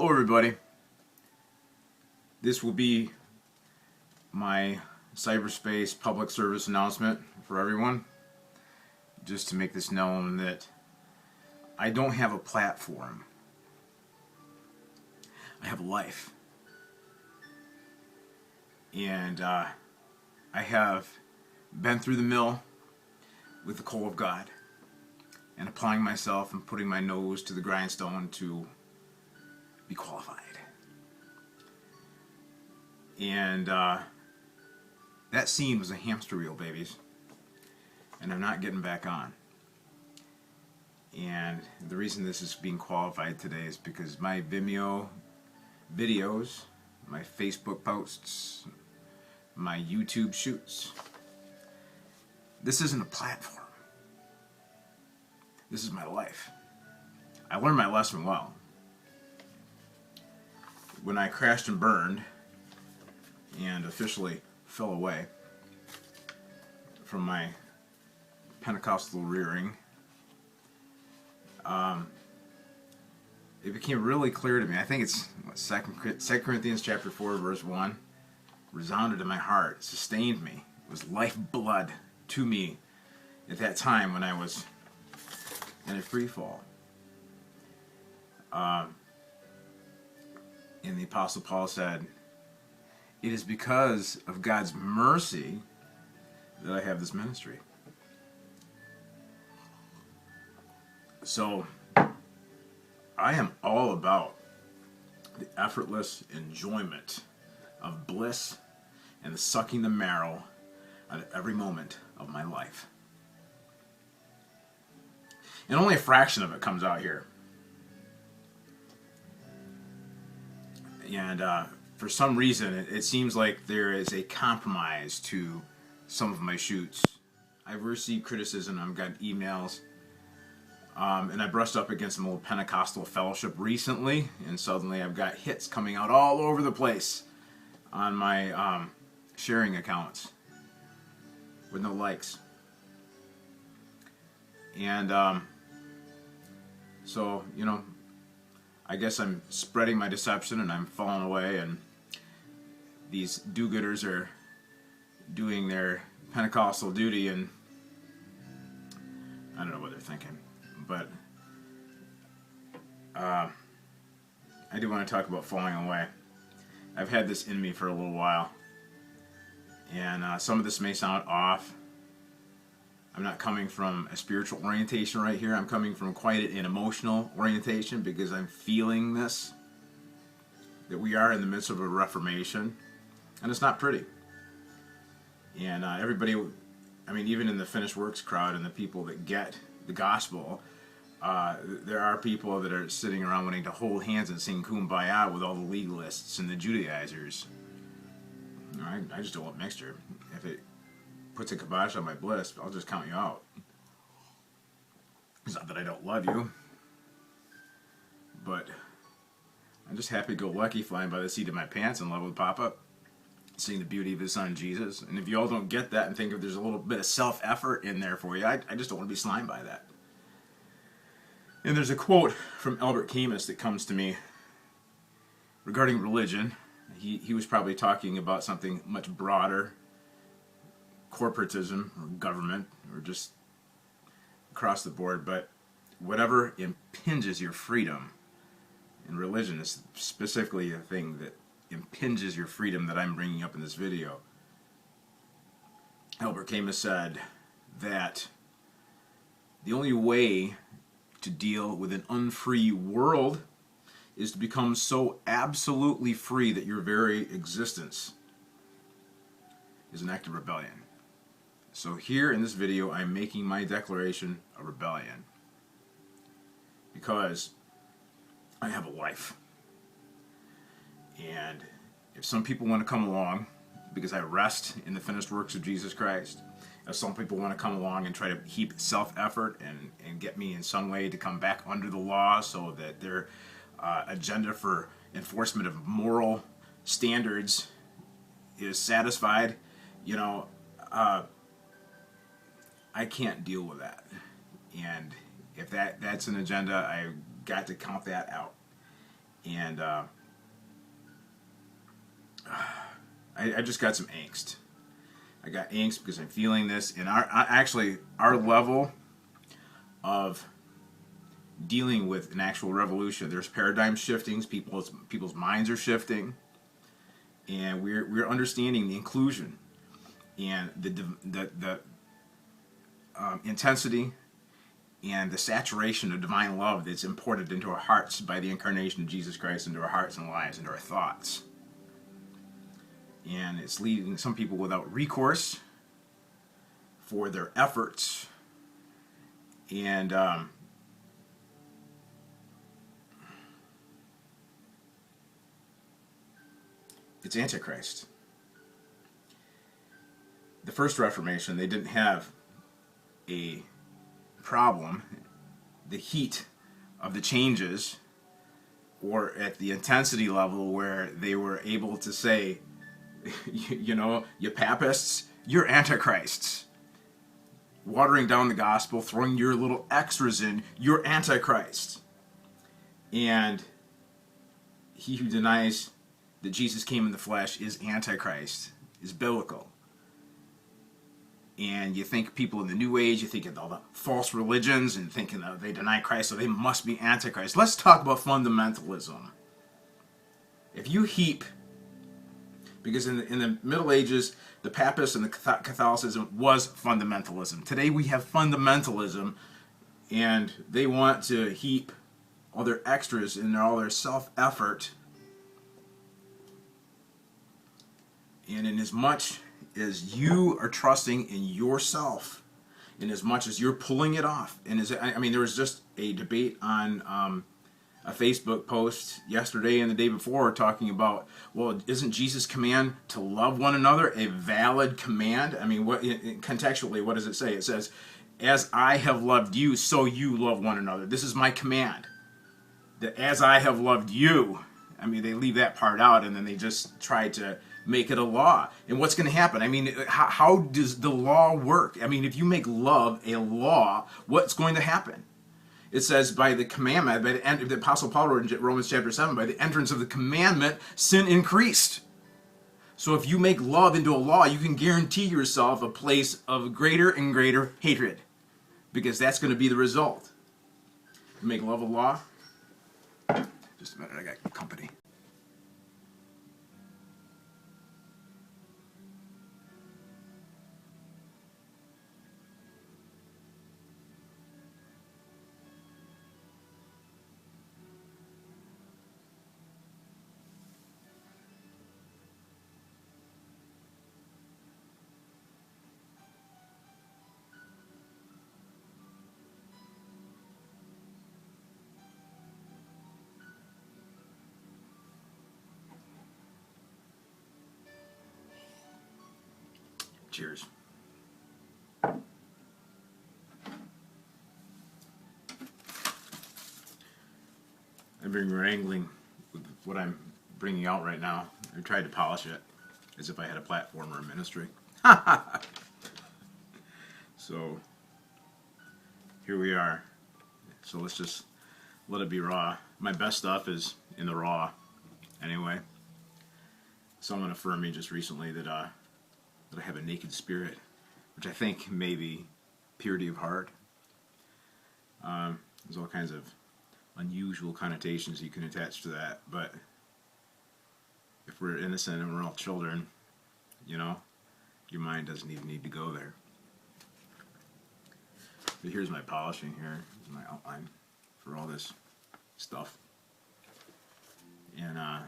Hello everybody. This will be my cyberspace public service announcement for everyone. Just to make this known that I don't have a platform. I have a life. And I have been through the mill with the coal of God and applying myself and putting my nose to the grindstone to be qualified. And that scene was a hamster wheel, babies. And I'm not getting back on. And the reason this is being qualified today is because my Vimeo videos, my Facebook posts, my YouTube shoots, this isn't a platform. This is my life. I learned my lesson well. When I crashed and burned and officially fell away from my Pentecostal rearing, it became really clear to me. I think it's 2 Corinthians chapter 4 verse 1 resounded in my heart, sustained me. It was lifeblood to me at that time when I was in a free fall. And the Apostle Paul said, "It is because of God's mercy that I have this ministry." So, I am all about the effortless enjoyment of bliss and the sucking the marrow out of every moment of my life. And only a fraction of it comes out here. And for some reason, it seems like there is a compromise to some of my shoots. I've received criticism, I've got emails, and I brushed up against some old Pentecostal fellowship recently, and suddenly I've got hits coming out all over the place on my sharing accounts with no likes. And so, you know, I guess I'm spreading my deception and I'm falling away, and these do-gooders are doing their Pentecostal duty, and I don't know what they're thinking. But I do want to talk about falling away. I've had this in me for a little while, and some of this may sound off. I'm not coming from a spiritual orientation right here. I'm coming from quite an emotional orientation, because I'm feeling this, that we are in the midst of a reformation, and it's not pretty. And everybody, I mean, even in the finished works crowd and the people that get the gospel, there are people that are sitting around wanting to hold hands and sing Kumbaya with all the legalists and the Judaizers. I just don't want mixture. If it puts a kibosh on my bliss, I'll just count you out. It's not that I don't love you, but I'm just happy-go-lucky, flying by the seat of my pants in love with Papa, seeing the beauty of his son Jesus. And if you all don't get that and think if there's a little bit of self-effort in there for you, I just don't want to be slimed by that. And there's a quote from Camus that comes to me regarding religion. He was probably talking about something much broader, corporatism or government or just across the board, but whatever impinges your freedom, and religion is specifically a thing that impinges your freedom that I'm bringing up in this video. Camus said that the only way to deal with an unfree world is to become so absolutely free that your very existence is an act of rebellion. So here in this video, I'm making my declaration of rebellion, because I have a life. And if some people want to come along, because I rest in the finished works of Jesus Christ, if some people want to come along and try to heap self-effort and get me in some way to come back under the law so that their agenda for enforcement of moral standards is satisfied, you know, I can't deal with that. And if that's an agenda, I got to count that out. And I just got some angst. I got angst because I'm feeling this, and our level of dealing with an actual revolution. There's paradigm shiftings. People's minds are shifting, and we're understanding the inclusion and the intensity and the saturation of divine love that's imported into our hearts by the incarnation of Jesus Christ into our hearts and lives, into our thoughts. And it's leaving some people without recourse for their efforts. And it's Antichrist. The first Reformation, they didn't have a problem, the heat of the changes, or at the intensity level where they were able to say, you know, you papists, you're antichrists. Watering down the gospel, throwing your little extras in, you're antichrist. And he who denies that Jesus came in the flesh is antichrist, is biblical. And you think people in the New Age, you think of all the false religions and thinking that they deny Christ, so they must be antichrist. Let's talk about fundamentalism. If you heap, because in the Middle Ages, the Papists and the Catholicism was fundamentalism. Today we have fundamentalism, and they want to heap all their extras and all their self-effort. And in as much as you are trusting in yourself, in as much as you're pulling it off, and there was just a debate on a Facebook post yesterday and the day before talking about, well, isn't Jesus' command to love one another a valid command? I mean, contextually, what does it say? It says, as I have loved you, so you love one another. This is my command. That as I have loved you. I mean, they leave that part out, and then they just try to make it a law. And what's going to happen? I mean, how does the law work? I mean, if you make love a law, what's going to happen? It says by the commandment, by the end, the Apostle Paul wrote in Romans chapter 7, by the entrance of the commandment, sin increased. So if you make love into a law, you can guarantee yourself a place of greater and greater hatred, because that's going to be the result. You make love a law. Just a minute, I got company. Cheers. I've been wrangling with what I'm bringing out right now. I tried to polish it as if I had a platform or a ministry. So here we are. So let's just let it be raw. My best stuff is in the raw anyway. Someone affirmed me just recently that I have a naked spirit, which I think may be purity of heart. There's all kinds of unusual connotations you can attach to that, but if we're innocent and we're all children, you know, your mind doesn't even need to go there. But here's my polishing here. Here's my outline for all this stuff. And I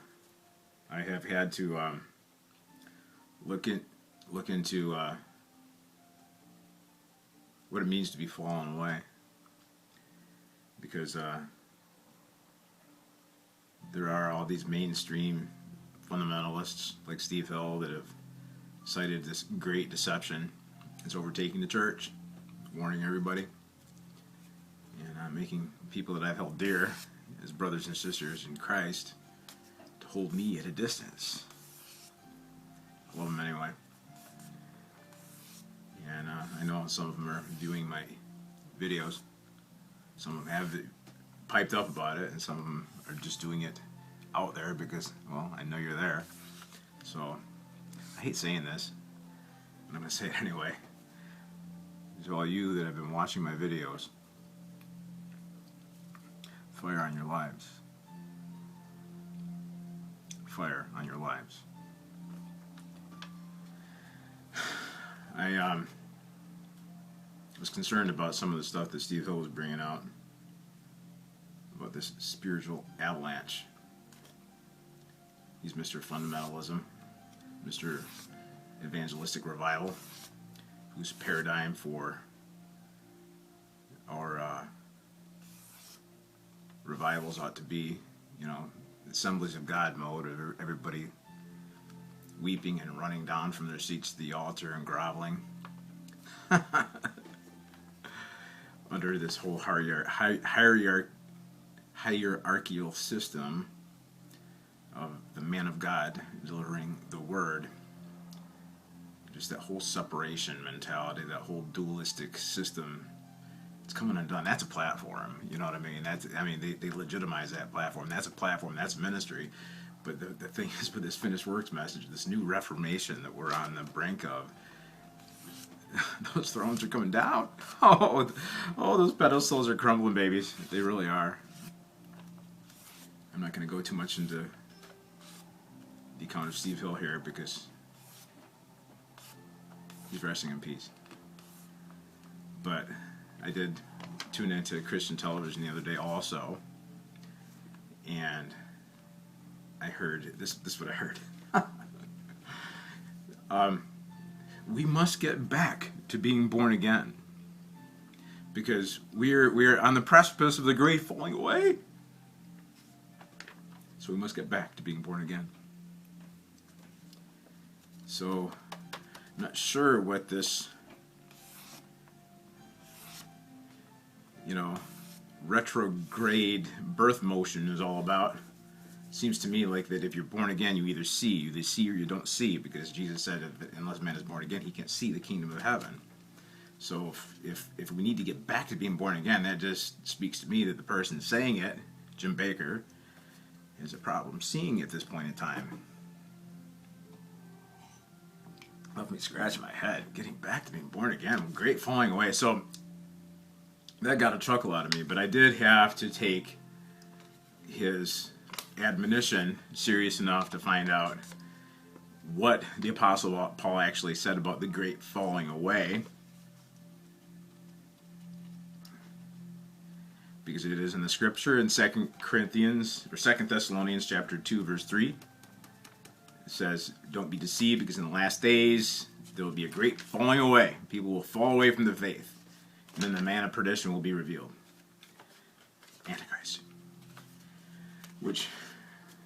have had to look into what it means to be fallen away, because there are all these mainstream fundamentalists like Steve Hill that have cited this great deception that's overtaking the church, warning everybody, and making people that I've held dear as brothers and sisters in Christ to hold me at a distance. I love them anyway. And I know some of them are viewing my videos. Some of them have piped up about it, and some of them are just doing it out there because, well, I know you're there. So, I hate saying this, but I'm going to say it anyway. To all you that have been watching my videos, fire on your lives. Fire on your lives. I was concerned about some of the stuff that Steve Hill was bringing out about this spiritual avalanche. He's Mr. Fundamentalism, Mr. Evangelistic Revival, whose paradigm for our revivals ought to be, Assemblies of God mode, of everybody weeping and running down from their seats to the altar and groveling under this whole hierarchical system of the man of God delivering the word. Just that whole separation mentality, that whole dualistic system, it's coming undone. That's a platform, you know what I mean? They legitimize that platform. That's a platform, that's ministry. But the thing is, with this finished works message, this new reformation that we're on the brink of, those thrones are coming down. Oh, those pedestals are crumbling, babies. They really are. I'm not going to go too much into the account of Steve Hill here because he's resting in peace. But I did tune into Christian television the other day also, and I heard this is what I heard. We must get back to being born again because we're on the precipice of the great falling away. So we must get back to being born again. So I'm not sure what this retrograde birth motion is all about. Seems to me like that if you're born again, you either see or you don't see, because Jesus said unless man is born again, he can't see the kingdom of heaven. So if we need to get back to being born again, that just speaks to me that the person saying it, Jim Baker, has a problem seeing at this point in time. Left me scratching my head. Getting back to being born again, great falling away. So that got a chuckle out of me, but I did have to take his admonition serious enough to find out what the Apostle Paul actually said about the great falling away, because it is in the scripture in 2 Thessalonians chapter 2 verse 3. It says, don't be deceived, because in the last days there will be a great falling away. People will fall away from the faith, and then the man of perdition will be revealed, Antichrist, which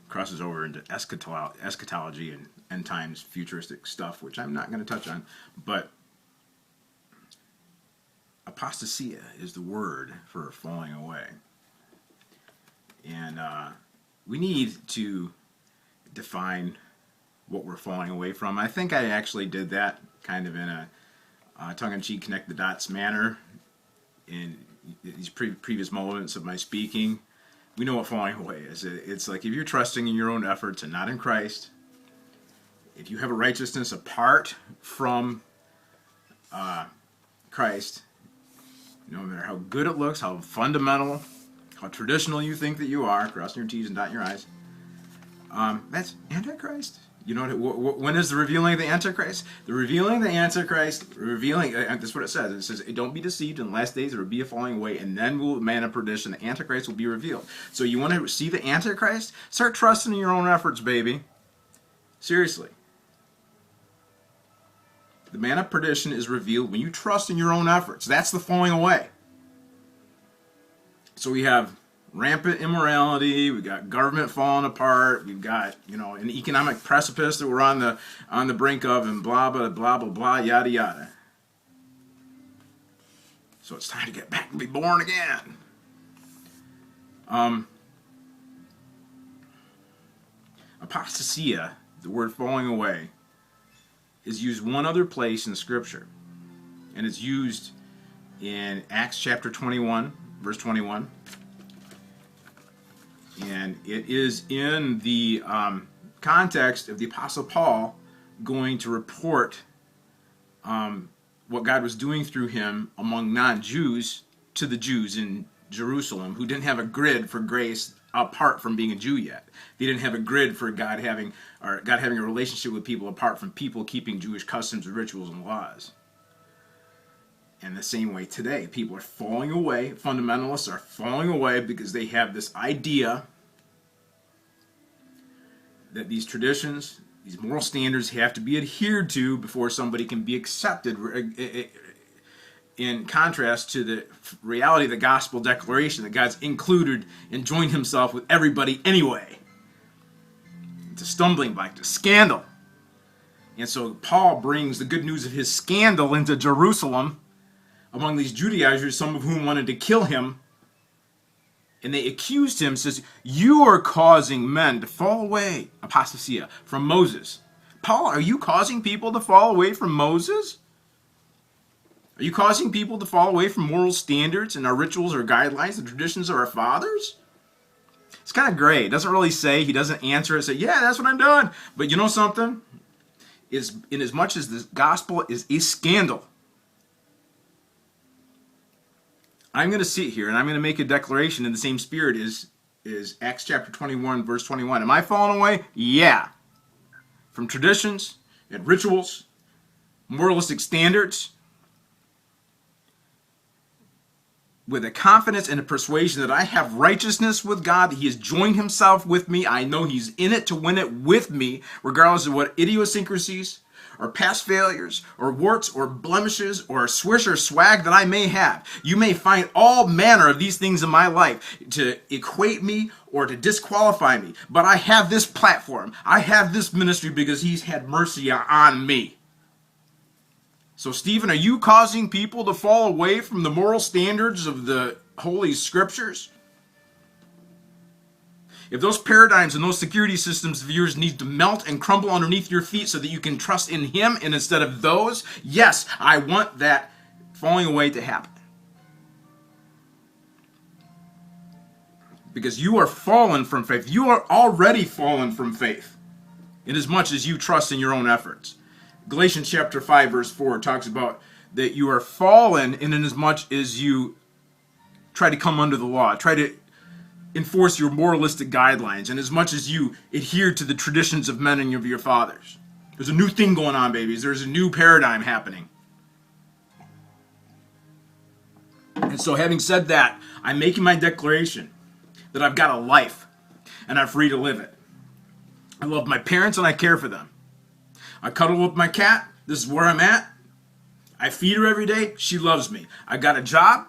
crosses over into eschatology and end times futuristic stuff, which I'm not going to touch on. But apostasia is the word for falling away. And we need to define what we're falling away from. I think I actually did that kind of in a tongue-in-cheek, connect-the-dots manner in these previous moments of my speaking. We know what falling away is. It's like if you're trusting in your own efforts and not in Christ, if you have a righteousness apart from Christ, no matter how good it looks, how fundamental, how traditional you think that you are, crossing your T's and dotting your I's, that's Antichrist. You know when is the revealing of the Antichrist? The revealing of the Antichrist, that's what it says. It says, don't be deceived, in the last days there will be a falling away, and then will the man of perdition, the Antichrist, will be revealed. So you want to see the Antichrist? Start trusting in your own efforts, baby. Seriously. The man of perdition is revealed when you trust in your own efforts. That's the falling away. So we have rampant immorality, we've got government falling apart, we've got, an economic precipice that we're on the brink of, and blah, blah, blah, blah, blah, yada, yada. So it's time to get back and be born again. Apostasia, the word falling away, is used one other place in Scripture. And it's used in Acts chapter 21, verse 21. And And it is in the context of the Apostle Paul going to report what God was doing through him among non-Jews to the Jews in Jerusalem who didn't have a grid for grace apart from being a Jew yet. They didn't have a grid for God having a relationship with people apart from people keeping Jewish customs, rituals, and laws. And the same way today, people are falling away, fundamentalists are falling away because they have this idea that these traditions, these moral standards have to be adhered to before somebody can be accepted, in contrast to the reality of the gospel declaration that God's included and joined himself with everybody anyway. It's a stumbling block, a scandal. And so Paul brings the good news of his scandal into Jerusalem among these Judaizers, some of whom wanted to kill him. And they accused him, says, you are causing men to fall away, apostasia, from Moses. Paul, are you causing people to fall away from Moses? Are you causing people to fall away from moral standards and our rituals or guidelines, the traditions of our fathers? It's kind of gray. It doesn't really say, he doesn't answer it, say, yeah, that's what I'm doing. But you know something? In as much as the gospel is a scandal, I'm going to sit here and I'm going to make a declaration in the same spirit as Acts chapter 21, verse 21. Am I falling away? Yeah. From traditions and rituals, moralistic standards, with a confidence and a persuasion that I have righteousness with God, that he has joined himself with me. I know he's in it to win it with me, regardless of what idiosyncrasies or past failures, or warts, or blemishes, or swish or swag that I may have. You may find all manner of these things in my life to equate me or to disqualify me. But I have this platform. I have this ministry because he's had mercy on me. So, Stephen, are you causing people to fall away from the moral standards of the Holy Scriptures? If those paradigms and those security systems of yours need to melt and crumble underneath your feet so that you can trust in him and instead of those, yes, I want that falling away to happen. Because you are fallen from faith. You are already fallen from faith, inasmuch as you trust in your own efforts. Galatians chapter 5, verse 4 talks about that you are fallen inasmuch as you try to come under the law, try to enforce your moralistic guidelines, and as much as you adhere to the traditions of men and of your fathers. There's a new thing going on, babies. There's a new paradigm happening. And so, having said that, I'm making my declaration that I've got a life and I'm free to live it. I love my parents and I care for them. I cuddle with my cat. This is where I'm at. I feed her every day. She loves me. I got a job.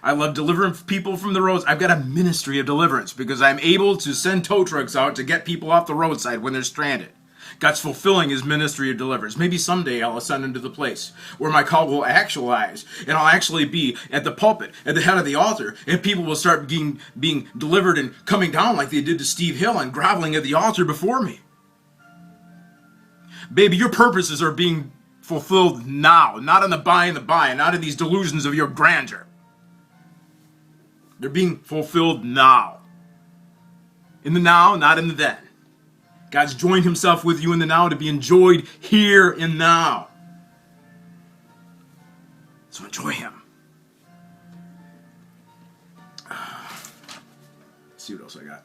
I love delivering people from the roads. I've got a ministry of deliverance because I'm able to send tow trucks out to get people off the roadside when they're stranded. God's fulfilling his ministry of deliverance. Maybe someday I'll ascend into the place where my call will actualize, and I'll actually be at the pulpit, at the head of the altar, and people will start being delivered and coming down like they did to Steve Hill and groveling at the altar before me. Baby, your purposes are being fulfilled now, not in the by and the by, not in these delusions of your grandeur. They're being fulfilled now. In the now, not in the then. God's joined himself with you in the now to be enjoyed here and now. So enjoy him. Let's see what else I got.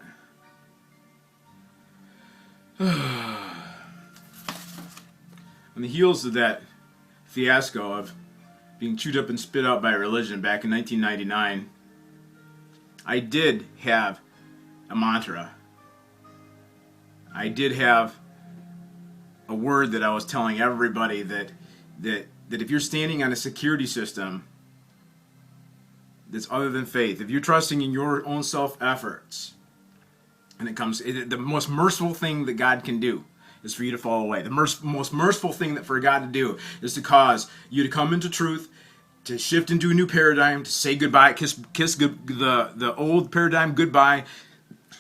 On the heels of that fiasco of being chewed up and spit out by religion back in 1999, I did have a mantra. I did have a word that I was telling everybody that if you're standing on a security system that's other than faith, if you're trusting in your own self-efforts, and the most merciful thing that God can do is for you to fall away. The most merciful thing that for God to do is to cause you to come into truth, to shift into a new paradigm, to say goodbye, kiss the old paradigm goodbye,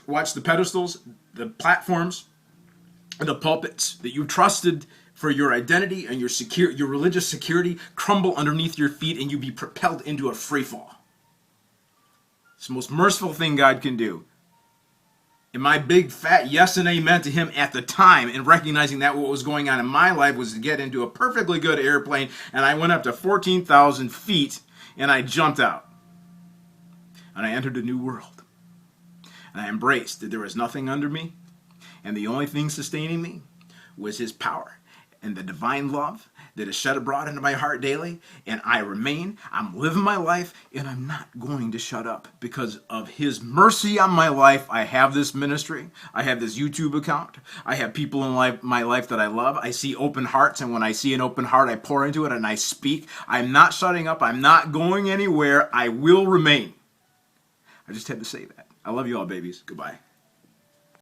watch the pedestals, the platforms, and the pulpits that you trusted for your identity and your religious security crumble underneath your feet and you be propelled into a free fall. It's the most merciful thing God can do. And my big fat yes and amen to him at the time, and recognizing that what was going on in my life was to get into a perfectly good airplane, and I went up to 14,000 feet, and I jumped out. And I entered a new world. And I embraced that there was nothing under me, and the only thing sustaining me was his power and the divine love that is shed abroad into my heart daily. And I remain, I'm living my life, and I'm not going to shut up because of his mercy on my life. I have this ministry. I have this YouTube account. I have people in my life that I love. I see open hearts, and when I see an open heart, I pour into it and I speak. I'm not shutting up. I'm not going anywhere. I will remain. I just had to say that. I love you all, babies. Goodbye.